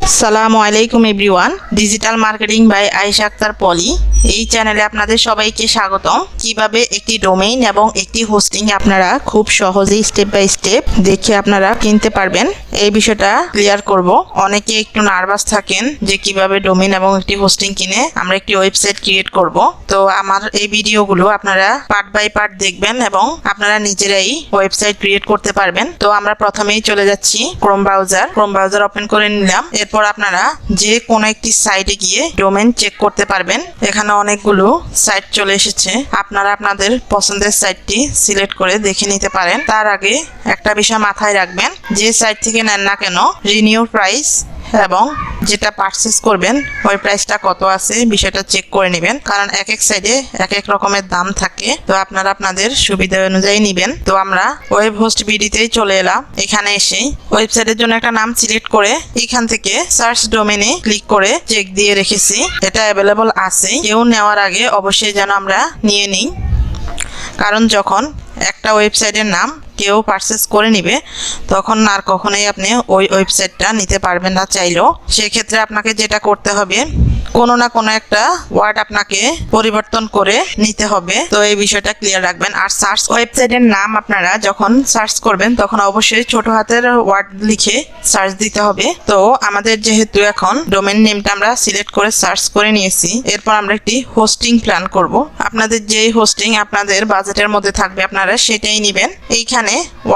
আসসালামু আলাইকুম everyone. Digital marketing by Ayesha Akter Poly এই চ্যানেলে আপনাদের সবাইকে স্বাগতম। কিভাবে একটি ডোমেইন এবং একটি হোস্টিং আপনারা খুব সহজেই স্টেপ বাই স্টেপ দেখে আপনারা কিনতে পারবেন এই বিষয়টা ক্লিয়ার করব। অনেকে একটু নার্ভাস থাকেন যে কিভাবে ডোমেইন এবং একটি হোস্টিং কিনে আমরা একটি ওয়েবসাইট ক্রিয়েট করব। তো আমার এই ভিডিওগুলো আপনারা পার্ট বাই পার্ট দেখবেন এবং আপনারা নিজেরাই ওয়েবসাইট ক্রিয়েট করতে পারবেন। তো আমরা প্রথমেই চলে যাচ্ছি ক্রোম ব্রাউজার ওপেন করে নিলাম। এরপর আপনারা যে কোনো একটি সাইটে গিয়ে ডোমেইন চেক করতে পারবেন। এখানে অনেকগুলো সাইট চলে এসেছে, আপনারা আপনাদের পছন্দের সাইটটি সিলেক্ট করে দেখে নিতে পারেন। তার আগে একটা বিষয় মাথায় রাখবেন, যে সাইট থেকে নেন না কেন রিনিউ প্রাইস এবং যেটা পারচেস করবেন ওই প্রাইসটা কত আছে বিষয়টা চেক করে নেবেন, কারণ এক এক সাইডে এক এক রকমের দাম থাকে। তো আপনারা আপনাদের সুবিধা অনুযায়ী নেবেন। তো আমরা ওয়েব হোস্ট বিডিতেই চলে এলাম। এখানে এসে ওয়েবসাইটের জন্য একটা নাম সিলেক্ট করে এখান থেকে সার্চ ডোমেনে ক্লিক করে চেক দিয়ে রেখেছি এটা অ্যাভেলেবল আছে। কেউ নেওয়ার আগে অবশ্যই যেন আমরা নিয়ে নিই, কারণ যখন একটা ওয়েবসাইটের নাম কেউ পারচেস করে নিবে তখন আর কখনোই আপনি ওই ওয়েবসাইটটা নিতে পারবেন না চাইলেও। সেক্ষেত্রে আপনাকে যেটা করতে হবে, কোনো না কোনো একটা ওয়ার্ড আপনাকে পরিবর্তন করে নিতে হবে। তো এই বিষয়টা ক্লিয়ার রাখবেন। আর সার্চ ওয়েবসাইটের নাম আপনারা যখন সার্চ করবেন তখন অবশ্যই ছোট হাতের ওয়ার্ড লিখে সার্চ দিতে হবে। তো আমাদের যেহেতু এখন ডোমেইন নেমটা আমরা সিলেক্ট করে সার্চ করে নিয়েছি, এরপর আমরা একটি হোস্টিং প্ল্যান করব। আপনাদের যেই হোস্টিং আপনাদের বাজেটের মধ্যে থাকবে আপনারা সেটাই নেবেন। এইখানে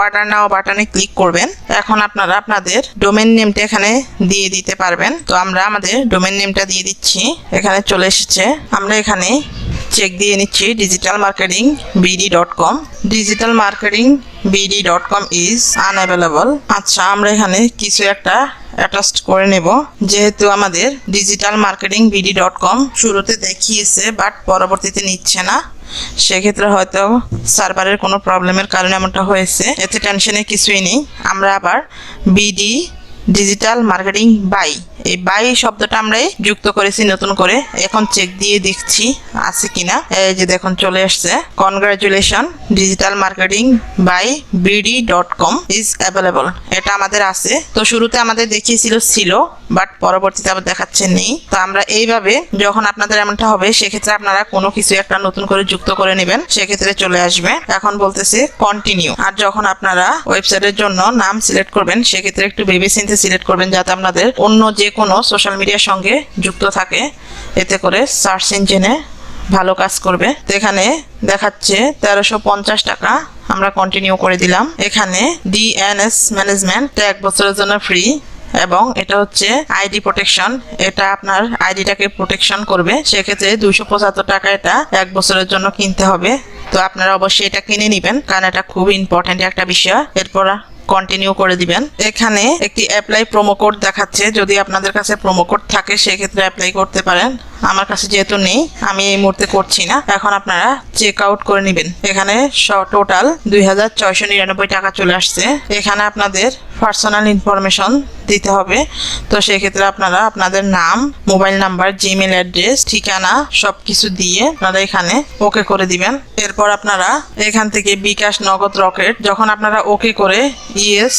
অর্ডার নাও বাটনে ক্লিক করবেন। এখন আপনারা আপনাদের ডোমেইন নেমটা এখানে দিয়ে দিতে পারবেন। তো আমরা আমাদের ডোমেইন নেমটা দিয়ে দিচ্ছি। এখানে চলে এসেছে। আমরা এখানে চেক দিয়ে নিচ্ছি digitalmarketingbd.com। digitalmarketingbd.com is unavailable. আচ্ছা, আমরা এখানে কিছু একটা অ্যাটাচ করে নেব। যেহেতু আমাদের digitalmarketingbd.com শুরুতে দেখিয়েছে বাট পরবর্তীতে নিচ্ছে না, সেক্ষেত্রে হয়তো সার্ভারের কোনো প্রবলেমের কারণে এমনটা হয়েছে। এতে টেনশনের কিছুই নেই। আমরা আবার বিডি ডিজিটাল মার্কেটিং বাই, এই বাই শব্দটা আমরাই যুক্ত করেছি নতুন করে। এখন চেক দিয়ে দেখছি আছে কিনা। এই যে দেখুন চলে আসছে, কনগ্রাচুলেশন ডিজিটাল মার্কেটিং বাই বিডি.com ইজ অ্যাভেলেবল। এটা আমাদের আছে। তো শুরুতে আমাদের দেখিয়েছিল ছিল, বাট পরবর্তীতে আবার দেখাচ্ছে নেই। তো আমরা এইভাবে যখন আপনাদের এমনটা হবে সেক্ষেত্রে আপনারা কোনো কিছু একটা নতুন করে যুক্ত করে নেবেন, সেক্ষেত্রে চলে আসবে। এখন বলতেছে কন্টিনিউ। আর যখন আপনারা ওয়েবসাইটের জন্য নাম সিলেক্ট করবেন সেক্ষেত্রে একটু ভেবে চিন্তে সিলেক্ট করবেন যাতে আপনাদের অন্য যে কোনো সোশ্যাল মিডিয়ার সঙ্গে যুক্ত থাকে, এতে করে সার্চ ইঞ্জিনে ভালো কাজ করবে। তো এখানে দেখাচ্ছে 1350 টাকা। আমরা কন্টিনিউ করে দিলাম। এখানে ডিএনএস ম্যানেজমেন্ট 1 বছরের জন্য ফ্রি এবং এটা হচ্ছে আইডি প্রোটেকশন। এটা আপনার আইডিটাকে প্রোটেকশন করবে। সেক্ষেত্রে 275 টাকা এটা 1 বছরের জন্য কিনতে হবে। তো আপনারা অবশ্যই এটা কিনে নেবেন, কারণ এটা খুব ইম্পর্টেন্ট একটা বিষয়। এরপর কন্টিনিউ করে দিবেন। এখানে একটি অ্যাপ্লাই প্রোমো কোড দেখাচ্ছে। যদি আপনাদের কাছে প্রোমো কোড থাকে সেক্ষেত্রে অ্যাপ্লাই করতে পারেন। আমার কাছে যেহেতু নেই আমি এই মুহূর্তে করছি না। এখন আপনারা চেক আউট করে নেবেন। এখানে টোটাল 2699 টাকা চলে আসছে। এখানে আপনাদের পার্সোনাল ইনফরমেশন দিতে হবে। তো সেক্ষেত্রে আপনারা আপনাদের নাম, মোবাইল নাম্বার, জিমেল অ্যাড্রেস, ঠিকানা সবকিছু দিয়ে আপনারা এখানে ওকে করে দিবেন। এরপর আপনারা এখান থেকে বিকাশ, নগদ, রকেট যখন আপনারা ওকে করে ইয়েস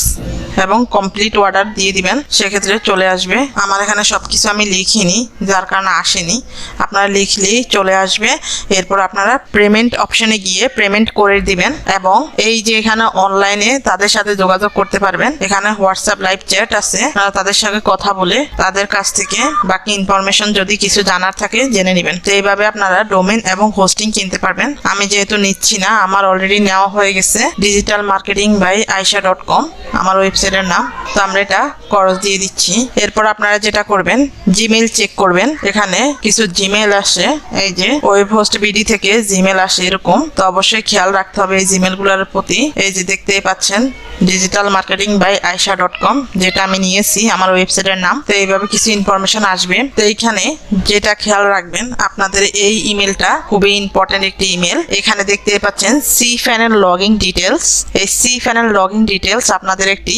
এবং কমপ্লিট অর্ডার দিয়ে দিবেন সেক্ষেত্রে চলে আসবে। আমার এখানে সবকিছু আমি লিখিনি যার কারণে আসেনি, আপনারা লিখলেই চলে আসবে। এরপর আপনারা পেমেন্ট অপশনে গিয়ে পেমেন্ট করে দিবেন এবং এই যে এখানে অনলাইনে তাদের সাথে যোগাযোগ করতে পারবেন। এখানে হোয়াটসঅ্যাপ লাইভ চ্যাট আছে, আপনারা তাদের সঙ্গে কথা বলে তাদের কাছ থেকে বাকি ইনফরমেশন যদি কিছু জানার থাকে জেনে নেবেন। তো এইভাবে আপনারা ডোমেইন এবং হোস্টিং কিনতে পারবেন। আমি যেহেতু নিচ্ছি না, আমার অলরেডি নেওয়া হয়ে গেছে ডিজিটাল মার্কেটিং বাই আয়েশা.com আমার ওয়েবসাইটের নাম। তো আমরা এটা খরচ দিয়ে দিচ্ছি। এরপর আপনারা যেটা করবেন, জিমেল চেক করবেন। এখানে কিছু জিমেল আসে, এই যে ওয়েব হোস্ট বিডি থেকে জিমেল আসে এরকম। তো অবশ্যই খেয়াল রাখতে হবে এই জিমেলগুলোর প্রতি। এই যে দেখতেই পাচ্ছেন ডিজিটাল মার্কেটিং বাই আয়েশা.com, যেটা আমি নিয়েছি আমার ওয়েবসাইটের নাম। তো এইভাবে কিছু ইনফরমেশন আসবে। তো এইখানে যেটা খেয়াল রাখবেন, আপনাদের এই ইমেলটা খুবই ইম্পর্টেন্ট একটি ইমেল। এখানে দেখতে পাচ্ছেন cPanel লগইন ডিটেলস। এই cPanel লগইন ডিটেলস আপনাদের একটি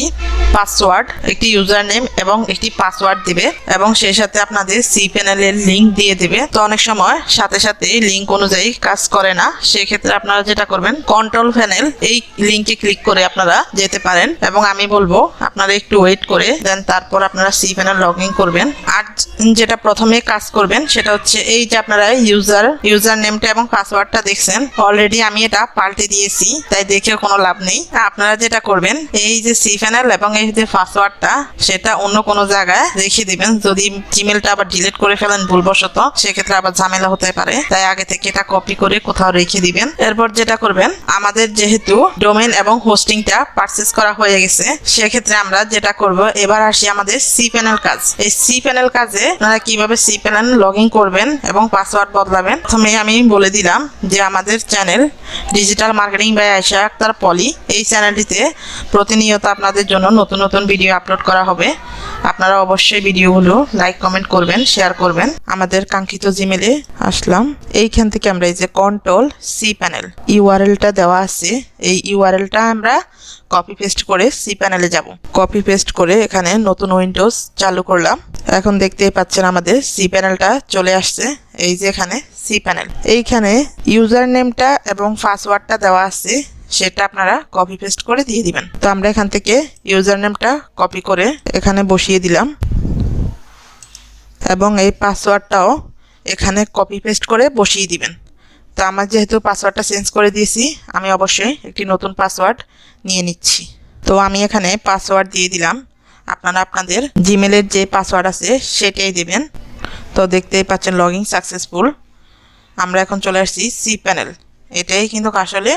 পাসওয়ার্ড, একটি ইউজার নেম এবং একটি পাসওয়ার্ড দিবে এবং সেই সাথে আপনাদের cPanel এর লিংক দিয়ে দিবে। তো অনেক সময় সাথে সাথে লিংক অনুযায়ী কাজ করে না, সেক্ষেত্রে আপনারা যেটা করবেন কন্ট্রোল প্যানেল এই লিংকে ক্লিক করে আপনারা যেতে নিতে পারেন এবং আমি বলবো আপনারা একটু ওয়েট করে দেন তারপর আপনারা cPanel লগ ইন করবেন। আর যেটা প্রথমে কাজ করবেন সেটা হচ্ছে এই যে আপনারা ইউজার নেমটা এবং পাসওয়ার্ডটা দেখছেন, অলরেডি আমি এটা পাল্টে দিয়েছি, তাই দেখেও কোনো লাভ নেই। আপনারা যেটা করবেন এই যে cPanel এবং এই যে পাসওয়ার্ডটা সেটা অন্য কোনো জায়গায় রেখে দিবেন। যদি জিমেলটা আবার ডিলিট করে ফেলেন ভুলবশত, সেক্ষেত্রে আবার ঝামেলা হতে পারে, তাই আগে থেকে এটা কপি করে কোথাও রেখে দিবেন। এরপর যেটা করবেন, আমাদের যেহেতু ডোমেইন এবং হোস্টিংটা পারচেজ করা হয়ে গেছে, সেক্ষেত্রে আমরা যেটা করব, এবার আসি আমাদের cPanel কাজ। এই cPanel কাজে আপনারা কিভাবে cPanel লগ ইন করবেন এবং পাসওয়ার্ড বদলাবেন, প্রথমে আমি বলে দিলাম যে আমাদের channel digital marketing by Ayesha Akter Poly, এই চ্যানেলটিতে প্রতিনিয়ত আপনাদের জন্য নতুন নতুন ভিডিও আপলোড করা হবে। আপনারা অবশ্যই ভিডিওগুলো লাইক কমেন্ট করবেন, শেয়ার করবেন। আমাদের কাঙ্ক্ষিত জিমেলে আসলাম। এইখান থেকে আমরা এই যে কন্ট্রোল cPanel ইউআরএলটা দেওয়া আছে, এই ইউআরএলটা আমরা কপি পেস্ট করে cPanel-এ যাব। কপি পেস্ট করে এখানে নতুন উইন্ডোজ চালু করলাম। এখন দেখতেই পাচ্ছেন আমাদের cPanel-টা চলে আসছে। এই যে এখানে cPanel, এইখানে ইউজার নেমটা এবং পাসওয়ার্ডটা দেওয়া আছে, সেটা আপনারা কপি পেস্ট করে দিয়ে দিবেন। তো আমরা এখান থেকে ইউজার নেমটা কপি করে এখানে বসিয়ে দিলাম এবং এই পাসওয়ার্ডটাও এখানে কপি পেস্ট করে বসিয়ে দিবেন। তো আমার যেহেতু পাসওয়ার্ডটা চেঞ্জ করে দিয়েছি, আমি অবশ্যই একটি নতুন পাসওয়ার্ড নিয়ে নিচ্ছি। তো আমি এখানে পাসওয়ার্ড দিয়ে দিলাম। আপনারা আপনাদের জিমেলের যে পাসওয়ার্ড আছে সেটাই দেবেন। তো দেখতেই পাচ্ছেন লগইন সাকসেসফুল। আমরা এখন চলে আসছি cPanel, এটাই কিন্তু আসলে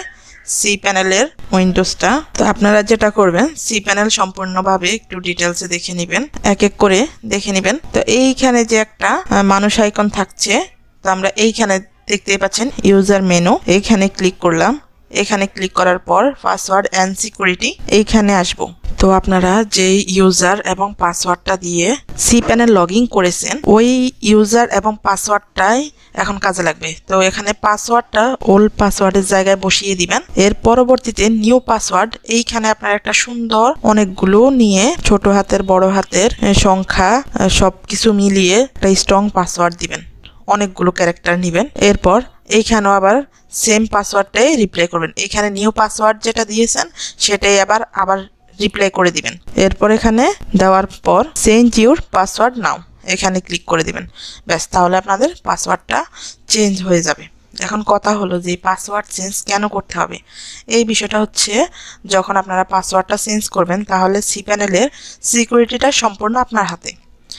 cPanel-এর উইন্ডোজটা। তো আপনারা যেটা করবেন, cPanel সম্পূর্ণভাবে একটু ডিটেলসে দেখে নেবেন, এক এক করে দেখে নেবেন। তো এইখানে যে একটা মানুষ আইকন থাকছে, তো আমরা এইখানে দেখতেই পাচ্ছেন ইউজার মেনু, এইখানে ক্লিক করলাম। এখানে ক্লিক করার পর পাসওয়ার্ড অ্যান্ড সিকিউরিটি এইখানে আসবো। তো আপনারা যে ইউজার এবং পাসওয়ার্ডটা দিয়ে cPanel লগ ইন করেছেন, ওই ইউজার এবং পাসওয়ার্ডটাই এখন কাজে লাগবে। তো এখানে পাসওয়ার্ডটা ওল্ড পাসওয়ার্ডের জায়গায় বসিয়ে দিবেন। এর পরবর্তীতে নিউ পাসওয়ার্ড, এইখানে আপনারা একটা সুন্দর অনেকগুলো নিয়ে ছোট হাতের বড় হাতের সংখ্যা সবকিছু মিলিয়ে একটা স্ট্রং পাসওয়ার্ড দিবেন। অনেকগুলো ক্যারেক্টার নেবেন। এরপর এইখানেও আবার সেম পাসওয়ার্ডটাই রিপ্লাই করবেন। এখানে নিউ পাসওয়ার্ড যেটা দিয়েছেন সেটাই আবার রিপ্লাই করে দিবেন। এরপর এখানে দেওয়ার পর চেঞ্জ ইউর পাসওয়ার্ড নাও, এখানে ক্লিক করে দিবেন। ব্যাস, তাহলে আপনাদের পাসওয়ার্ডটা চেঞ্জ হয়ে যাবে। এখন কথা হলো যে পাসওয়ার্ড চেঞ্জ কেন করতে হবে। এই বিষয়টা হচ্ছে, যখন আপনারা পাসওয়ার্ডটা চেঞ্জ করবেন তাহলে cPanel-এর সিকিউরিটিটা সম্পূর্ণ আপনার হাতে।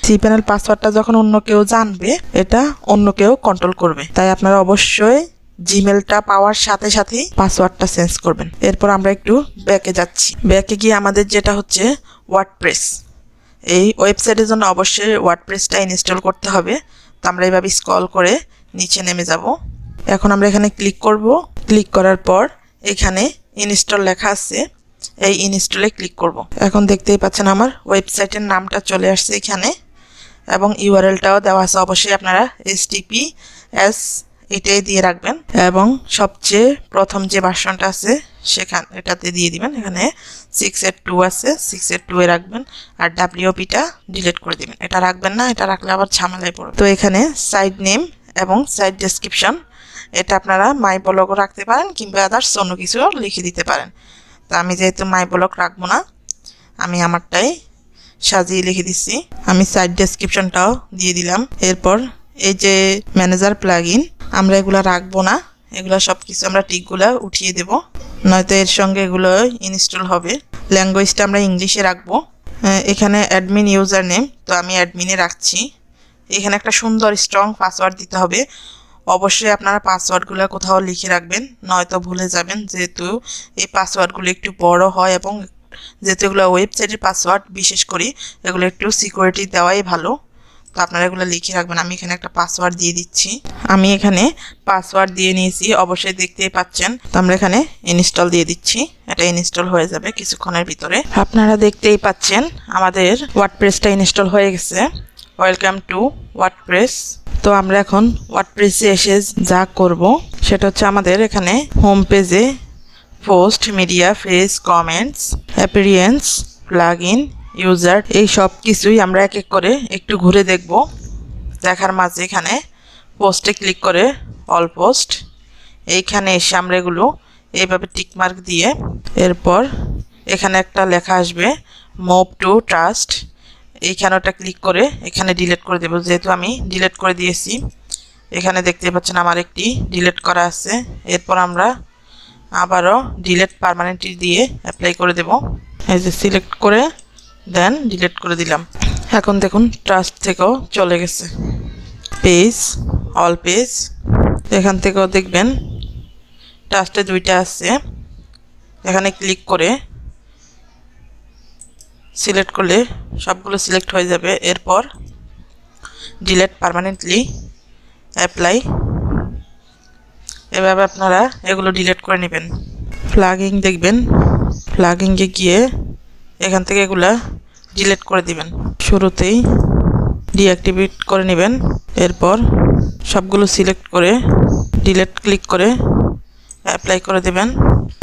cPanel পাসওয়ার্ডটা যখন অন্য কেউ জানবে, এটা অন্য কেউ কন্ট্রোল করবে, তাই আপনারা অবশ্যই জিমেলটা পাওয়ার সাথে সাথেই পাসওয়ার্ডটা চেঞ্জ করবেন। এরপর আমরা একটু ব্যাকে যাচ্ছি। ব্যাকে গিয়ে আমাদের যেটা হচ্ছে ওয়ার্ডপ্রেস, এই ওয়েবসাইটের জন্য অবশ্যই ওয়ার্ডপ্রেসটা ইনস্টল করতে হবে। তো আমরা এইভাবে স্ক্রল করে নিচে নেমে যাব। এখন আমরা এখানে ক্লিক করব। ক্লিক করার পর এখানে ইনস্টল লেখা আছে, এই ইনস্টলে ক্লিক করব। এখন দেখতেই পাচ্ছেন আমার ওয়েবসাইটের নামটা চলে আসছে এখানে এবং ইউআরএলটাও দেওয়া আছে। অবশ্যই আপনারা HTTPS এটাই দিয়ে রাখবেন এবং সবচেয়ে প্রথম যে ভার্সনটা আছে সেখানে এটাতে দিয়ে দিবেন। এখানে 682 আছে, 682 এ রাখবেন আর WP-টা ডিলিট করে দিবেন। এটা রাখবেন না, এটা রাখলে আবার ঝামেলায় পড়বে। তো এখানে সাইট নেম এবং সাইট ডেসক্রিপশন, এটা আপনারা মাই ব্লগও রাখতে পারেন কিংবা আদার্স অন্য কিছু লিখে দিতে পারেন। তো আমি যেহেতু মাই ব্লগ রাখবো না, আমি আমারটাই সাজিয়ে লিখে দিচ্ছি। আমি সাইট ডেসক্রিপশনটাও দিয়ে দিলাম। এরপর এই যে ম্যানেজার প্লাগইন, আমরা এগুলা রাখবো না, এগুলা সব কিছু আমরা টিকগুলা উঠিয়ে দেব, নয়তো এর সঙ্গে এগুলো ইনস্টল হবে। ল্যাঙ্গুয়েজটা আমরা ইংলিশে রাখবো। এখানে অ্যাডমিন ইউজার নেম, তো আমি অ্যাডমিনে রাখছি। এখানে একটা সুন্দর স্ট্রং পাসওয়ার্ড দিতে হবে। অবশ্যই আপনারা পাসওয়ার্ডগুলো কোথাও লিখে রাখবেন, নয়তো ভুলে যাবেন, যেহেতু এই পাসওয়ার্ডগুলো একটু বড় হয় এবং যেহেতু এগুলো ওয়েবসাইটের পাসওয়ার্ড, বিশেষ করে এগুলো একটু সিকিউরিটি দেওয়াই ভালো। তো আপনারা এগুলো লিখে রাখবেন। আমি এখানে একটা পাসওয়ার্ড দিয়ে দিচ্ছি। আমি এখানে পাসওয়ার্ড দিয়ে নিয়েছি, অবশ্যই দেখতেই পাচ্ছেন। তো আমরা এখানে ইনস্টল দিয়ে দিচ্ছি, এটা ইনস্টল হয়ে যাবে কিছুক্ষণের ভিতরে। আপনারা দেখতেই পাচ্ছেন আমাদের ওয়ার্ডপ্রেসটা ইনস্টল হয়ে গেছে। Welcome to WordPress. তো আমরা এখন ওয়ার্ডপ্রেসে এসে যা করব সেটা হচ্ছে, আমাদের এখানে হোম পেজে post, media, face, comments, appearance, plugin, user, এই সব কিছুই আমরা এক এক করে একটু ঘুরে দেখব। দেখার মাঝে এখানে পোস্টে ক্লিক করে অল পোস্ট, এইখানে এসে আমরা এগুলো এইভাবে টিকমার্ক দিয়ে এরপর এখানে একটা লেখা আসবে মুভ টু ট্রাস্ট, এইখানে ওটা ক্লিক করে এখানে ডিলিট করে দেব। যেহেতু আমি ডিলিট করে দিয়েছি, এখানে দেখতে পাচ্ছেন আমার একটি ডিলিট করা আছে। এরপর আমরা আবারও ডিলিট পার্মানেন্টলি দিয়ে অ্যাপ্লাই করে দেব। এই যে সিলেক্ট করে দেন ডিলিট করে দিলাম। এখন দেখুন ট্রাস্ট থেকেও চলে গেছে। পেজ, অল পেজ, এখান থেকেও দেখবেন ট্রাস্টে 2টা আছে। এখানে ক্লিক করে সিলেক্ট করলে সবগুলো সিলেক্ট হয়ে যাবে। এরপর ডিলিট পার্মানেন্টলি, অ্যাপ্লাই, এভাবে আপনারা এগুলো ডিলিট করে নেবেন। প্লাগিং দেখবেন, প্লাগিংয়ে গিয়ে এখান থেকে এগুলা ডিলিট করে দিবেন। শুরুতেই ডিঅ্যাক্টিভেট করে নেবেন। এরপর সবগুলো সিলেক্ট করে ডিলিট ক্লিক করে অ্যাপ্লাই করে দেবেন।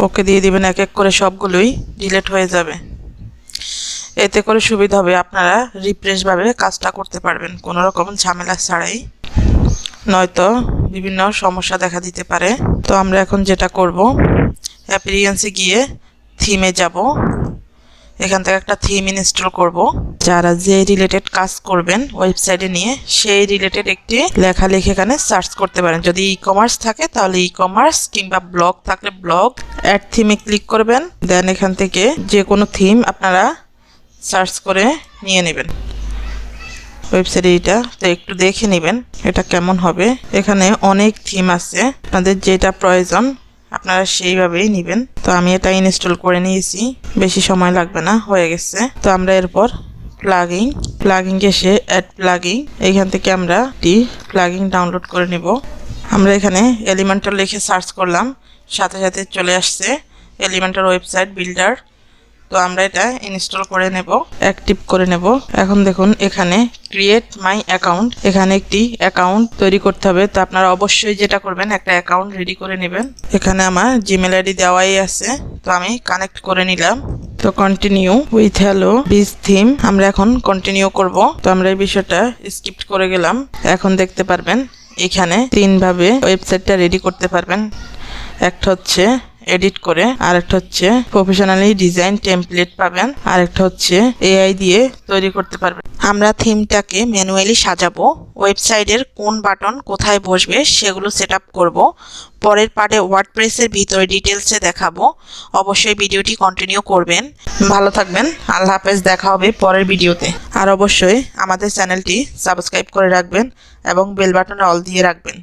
ওকে দিয়ে দিবেন। এক এক করে সবগুলোই ডিলিট হয়ে যাবে। এতে করে সুবিধা হবে, আপনারা রিফ্রেশভাবে কাজটা করতে পারবেন কোনো রকম ঝামেলা ছাড়াই, নয়তো বিভিন্ন সমস্যা দেখা দিতে পারে। তো আমরা এখন যেটা করব, অ্যাপিরিয়েন্সে গিয়ে থিমে যাব। এখান থেকে একটা থিম ইনস্টল করব। যারা যে রিলেটেড কাজ করবেন ওয়েবসাইটে নিয়ে, সেই রিলেটেড একটি লেখা লিখে এখানে সার্চ করতে পারেন। যদি ই কমার্স থাকে তাহলে ই কমার্স, কিংবা ব্লগ থাকলে ব্লগ। অ্যাড থিমে ক্লিক করবেন, দেন এখান থেকে যে কোনো থিম আপনারা সার্চ করে নিয়ে নেবেন ওয়েবসাইটে। এটা তো একটু দেখে নেবেন এটা কেমন হবে। এখানে অনেক থিম আছে, আপনাদের যেটা প্রয়োজন আপনারা সেইভাবেই নেবেন। তো আমি এটা ইনস্টল করে নিয়েছি, বেশি সময় লাগবে না, হয়ে গেছে। তো আমরা এরপর প্লাগিং এসে অ্যাড প্লাগিং, এইখান থেকে আমরা একটি প্লাগিং ডাউনলোড করে নিব। আমরা এখানে এলিমেন্টর লিখে সার্চ করলাম, সাথে সাথে চলে আসছে এলিমেন্টর ওয়েবসাইট বিল্ডার। তো আমরা এটা ইনস্টল করে নেব, অ্যাক্টিভ করে নেব। এখন দেখুন এখানে ক্রিয়েট মাই অ্যাকাউন্ট, এখানে একটি অ্যাকাউন্ট তৈরি করতে হবে। তো আপনারা অবশ্যই যেটা করবেন, একটা অ্যাকাউন্ট রেডি করে নেবেন। এখানে আমার জিমেল আইডি দেওয়াই আছে, তো আমি কানেক্ট করে নিলাম। তো কন্টিনিউ উইথ হ্যালো বিজ থিম, আমরা এখন কন্টিনিউ করব। তো আমরা এই বিষয়টা স্কিপ করে গেলাম। এখন দেখতে পারবেন এখানে 3 ভাবে ওয়েবসাইটটা রেডি করতে পারবেন। একটা হচ্ছে এডিট করে, আরেকটা হচ্ছে প্রফেশনালি ডিজাইন টেমপ্লেট পাবেন, আরেকটা হচ্ছে এআই দিয়ে তৈরি করতে পারবেন। আমরা থিমটাকে ম্যানুয়ালি সাজাবো, ওয়েবসাইটের কোন বাটন কোথায় বসবে সেগুলো সেট আপ করবো। পরের পার্টে ওয়ার্ডপ্রেসের ভিতরে ডিটেলসে দেখাবো। অবশ্যই ভিডিওটি কন্টিনিউ করবেন। ভালো থাকবেন, আল্লাহ হাফেজ, দেখা হবে পরের ভিডিওতে। আর অবশ্যই আমাদের চ্যানেলটি সাবস্ক্রাইব করে রাখবেন এবং বেল বাটনে অল দিয়ে রাখবেন।